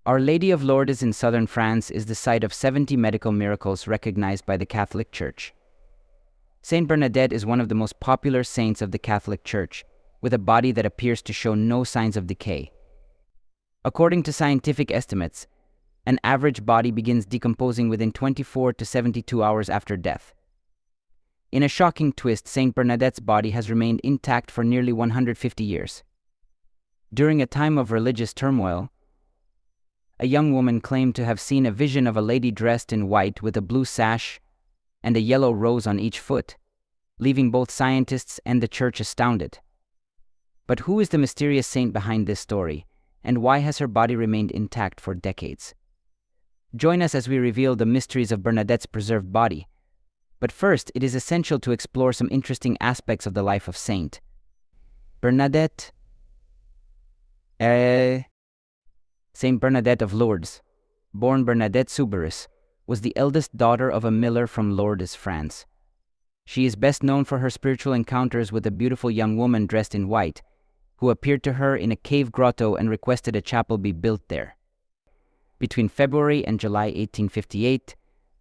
Our Lady of Lourdes in southern France is the site of 70 medical miracles recognized by the Catholic Church. Saint Bernadette is one of the most popular saints of the Catholic Church, with a body that appears to show no signs of decay. According to scientific estimates, an average body begins decomposing within 24 to 72 hours after death. In a shocking twist, Saint Bernadette's body has remained intact for nearly 150 years. During a time of religious turmoil, a young woman claimed to have seen a vision of a lady dressed in white with a blue sash and a yellow rose on each foot, leaving both scientists and the church astounded. But who is the mysterious saint behind this story, and why has her body remained intact for decades? Join us as we reveal the mysteries of Bernadette's preserved body. But first, it is essential to explore some interesting aspects of the life of Saint Bernadette. Saint Bernadette of Lourdes, born Bernadette Soubirous, was the eldest daughter of a miller from Lourdes, France. She is best known for her spiritual encounters with a beautiful young woman dressed in white, who appeared to her in a cave grotto and requested a chapel be built there. Between February and July 1858,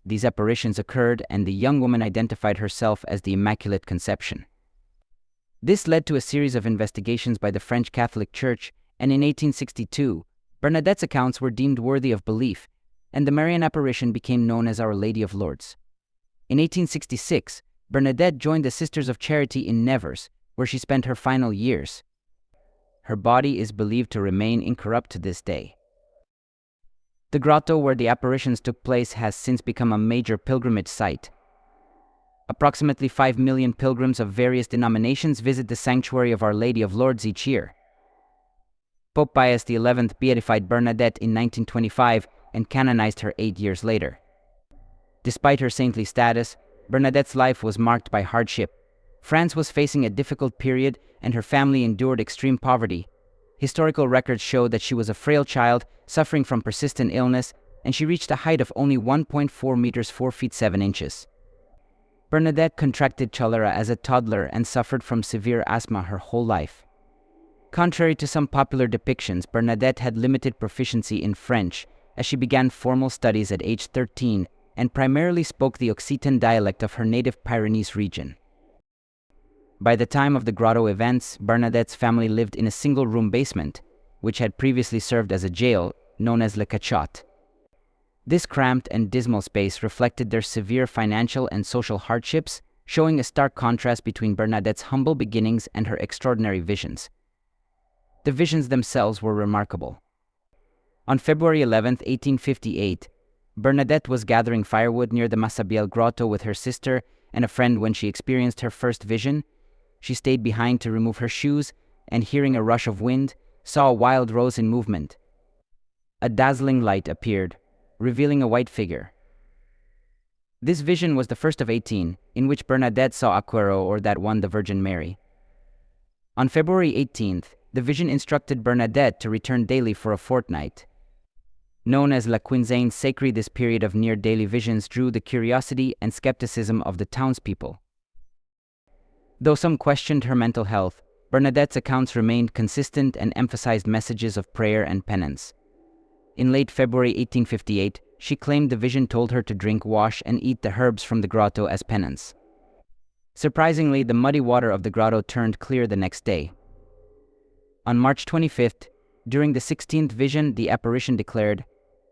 these apparitions occurred, and the young woman identified herself as the Immaculate Conception. This led to a series of investigations by the French Catholic Church, and in 1862, Bernadette's accounts were deemed worthy of belief, and the Marian apparition became known as Our Lady of Lourdes. In 1866, Bernadette joined the Sisters of Charity in Nevers, where she spent her final years. Her body is believed to remain incorrupt to this day. The grotto where the apparitions took place has since become a major pilgrimage site. Approximately 5 million pilgrims of various denominations visit the sanctuary of Our Lady of Lourdes each year. Pope Pius XI beatified Bernadette in 1925 and canonized her 8 years later. Despite her saintly status, Bernadette's life was marked by hardship. France was facing a difficult period, and her family endured extreme poverty. Historical records show that she was a frail child, suffering from persistent illness, and she reached a height of only 1.4 meters 4 feet 7 inches. Bernadette contracted cholera as a toddler and suffered from severe asthma her whole life. Contrary to some popular depictions, Bernadette had limited proficiency in French, as she began formal studies at age 13 and primarily spoke the Occitan dialect of her native Pyrenees region. By the time of the grotto events, Bernadette's family lived in a single-room basement, which had previously served as a jail, known as Le Cachot. This cramped and dismal space reflected their severe financial and social hardships, showing a stark contrast between Bernadette's humble beginnings and her extraordinary visions. The visions themselves were remarkable. On February 11, 1858, Bernadette was gathering firewood near the Massabielle grotto with her sister and a friend when she experienced her first vision. She stayed behind to remove her shoes, and hearing a rush of wind, saw a wild rose in movement. A dazzling light appeared, revealing a white figure. This vision was the first of 18, in which Bernadette saw Aquero, or that one, the Virgin Mary. On February 18th, the vision instructed Bernadette to return daily for a fortnight. Known as La Quinzaine Sacrée, this period of near-daily visions drew the curiosity and skepticism of the townspeople. Though some questioned her mental health, Bernadette's accounts remained consistent and emphasized messages of prayer and penance. In late February 1858, she claimed the vision told her to drink, wash, and eat the herbs from the grotto as penance. Surprisingly, the muddy water of the grotto turned clear the next day. On March 25th, during the 16th vision, the apparition declared,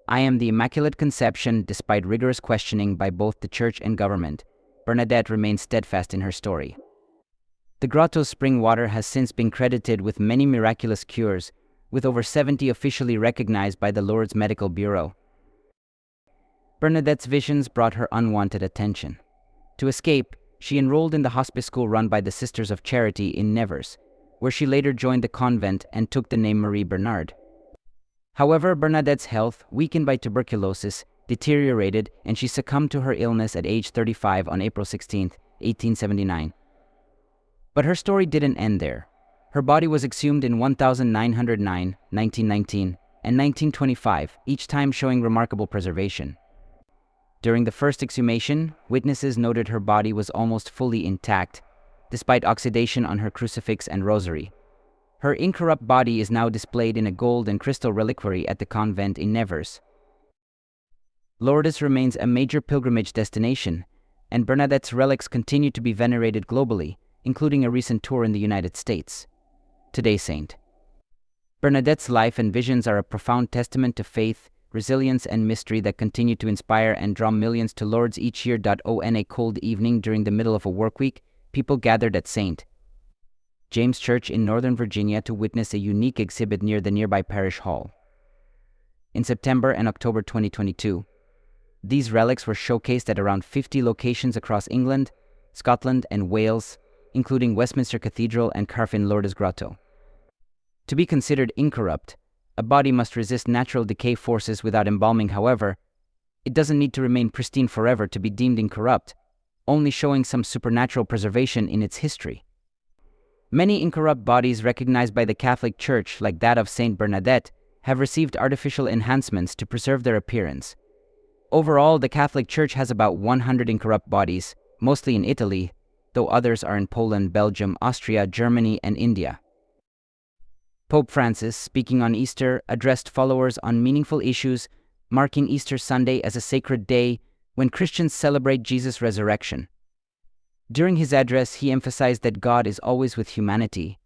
"I am the Immaculate Conception." Despite rigorous questioning by both the church and government, Bernadette remained steadfast in her story. The grotto's spring water has since been credited with many miraculous cures, with over 70 officially recognized by the Lourdes Medical Bureau. Bernadette's visions brought her unwanted attention. To escape, she enrolled in the hospice school run by the Sisters of Charity in Nevers, where she later joined the convent and took the name Marie Bernard. However, Bernadette's health, weakened by tuberculosis, deteriorated, and she succumbed to her illness at age 35 on April 16, 1879. But her story didn't end there. Her body was exhumed in 1909, 1919, and 1925, each time showing remarkable preservation. During the first exhumation, witnesses noted her body was almost fully intact, despite oxidation on her crucifix and rosary. Her incorrupt body is now displayed in a gold and crystal reliquary at the convent in Nevers. Lourdes remains a major pilgrimage destination, and Bernadette's relics continue to be venerated globally, including a recent tour in the United States. Today's saint. Bernadette's life and visions are a profound testament to faith, resilience, and mystery that continue to inspire and draw millions to Lourdes each year. On a cold evening during the middle of a workweek, people gathered at St. James Church in Northern Virginia to witness a unique exhibit near the nearby parish hall. In September and October 2022, these relics were showcased at around 50 locations across England, Scotland, and Wales, including Westminster Cathedral and Carfin Lourdes Grotto. To be considered incorrupt, a body must resist natural decay forces without embalming. However, it doesn't need to remain pristine forever to be deemed incorrupt, only showing some supernatural preservation in its history. Many incorrupt bodies recognized by the Catholic Church, like that of Saint Bernadette, have received artificial enhancements to preserve their appearance. Overall, the Catholic Church has about 100 incorrupt bodies, mostly in Italy, though others are in Poland, Belgium, Austria, Germany, and India. Pope Francis, speaking on Easter, addressed followers on meaningful issues, marking Easter Sunday as a sacred day when Christians celebrate Jesus' resurrection. During his address, he emphasized that God is always with humanity.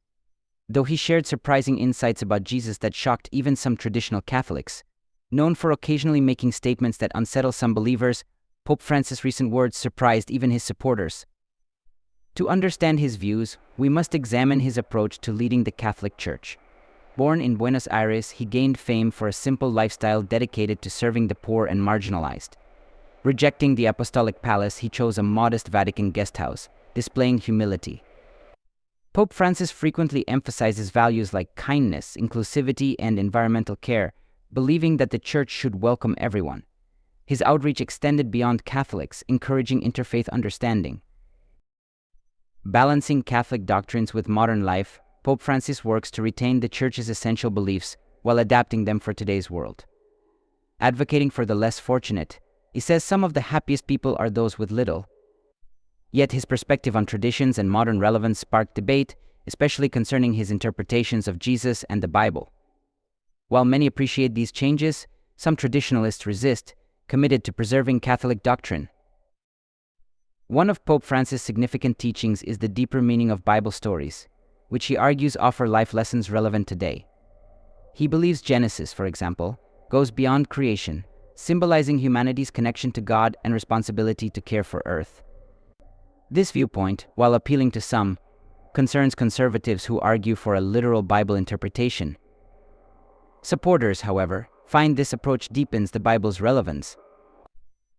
Though he shared surprising insights about Jesus that shocked even some traditional Catholics, known for occasionally making statements that unsettle some believers, Pope Francis' recent words surprised even his supporters. To understand his views, we must examine his approach to leading the Catholic Church. Born in Buenos Aires, he gained fame for a simple lifestyle dedicated to serving the poor and marginalized. Rejecting the apostolic palace, he chose a modest Vatican guest house, displaying humility. Pope Francis frequently emphasizes values like kindness, inclusivity, and environmental care, believing that the Church should welcome everyone. His outreach extended beyond Catholics, encouraging interfaith understanding. Balancing Catholic doctrines with modern life, Pope Francis works to retain the Church's essential beliefs while adapting them for today's world. Advocating for the less fortunate, he says some of the happiest people are those with little. Yet his perspective on traditions and modern relevance sparked debate, especially concerning his interpretations of Jesus and the Bible. While many appreciate these changes, some traditionalists resist, committed to preserving Catholic doctrine. One of Pope Francis' significant teachings is the deeper meaning of Bible stories, which he argues offer life lessons relevant today. He believes Genesis, for example, goes beyond creation, symbolizing humanity's connection to God and responsibility to care for Earth. This viewpoint, while appealing to some, concerns conservatives who argue for a literal Bible interpretation. Supporters, however, find this approach deepens the Bible's relevance.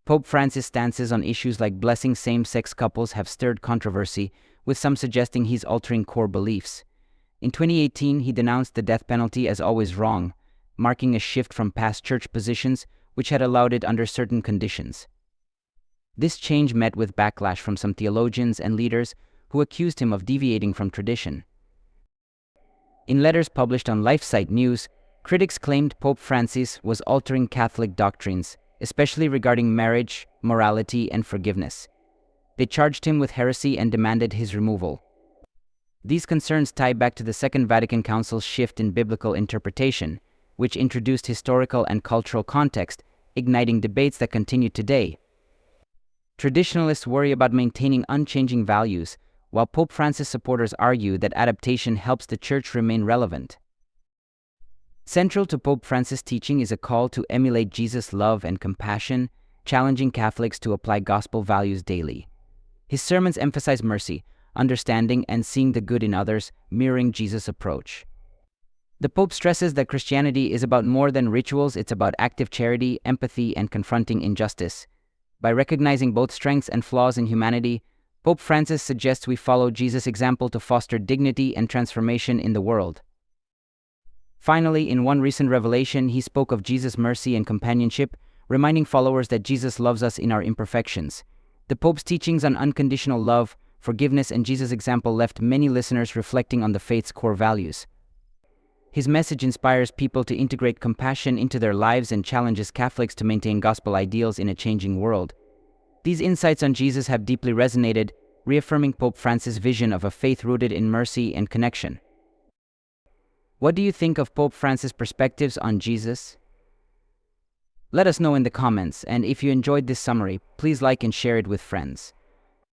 Pope Francis' stances on issues like blessing same-sex couples have stirred controversy, with some suggesting he's altering core beliefs. In 2018, he denounced the death penalty as always wrong, marking a shift from past church positions which had allowed it under certain conditions. This change met with backlash from some theologians and leaders who accused him of deviating from tradition. In letters published on LifeSite News, critics claimed Pope Francis was altering Catholic doctrines, especially regarding marriage, morality, and forgiveness. They charged him with heresy and demanded his removal. These concerns tie back to the Second Vatican Council's shift in biblical interpretation, which introduced historical and cultural context, igniting debates that continue today. Traditionalists worry about maintaining unchanging values, while Pope Francis supporters argue that adaptation helps the Church remain relevant. Central to Pope Francis' teaching is a call to emulate Jesus' love and compassion, challenging Catholics to apply gospel values daily. His sermons emphasize mercy, understanding, and seeing the good in others, mirroring Jesus' approach. The Pope stresses that Christianity is about more than rituals, it's about active charity, empathy, and confronting injustice. By recognizing both strengths and flaws in humanity, Pope Francis suggests we follow Jesus' example to foster dignity and transformation in the world. Finally, in one recent revelation, he spoke of Jesus' mercy and companionship, reminding followers that Jesus loves us in our imperfections. The Pope's teachings on unconditional love, forgiveness, and Jesus' example left many listeners reflecting on the faith's core values. His message inspires people to integrate compassion into their lives and challenges Catholics to maintain gospel ideals in a changing world. These insights on Jesus have deeply resonated, reaffirming Pope Francis' vision of a faith rooted in mercy and connection. What do you think of Pope Francis' perspectives on Jesus? Let us know in the comments, and if you enjoyed this summary, please like and share it with friends.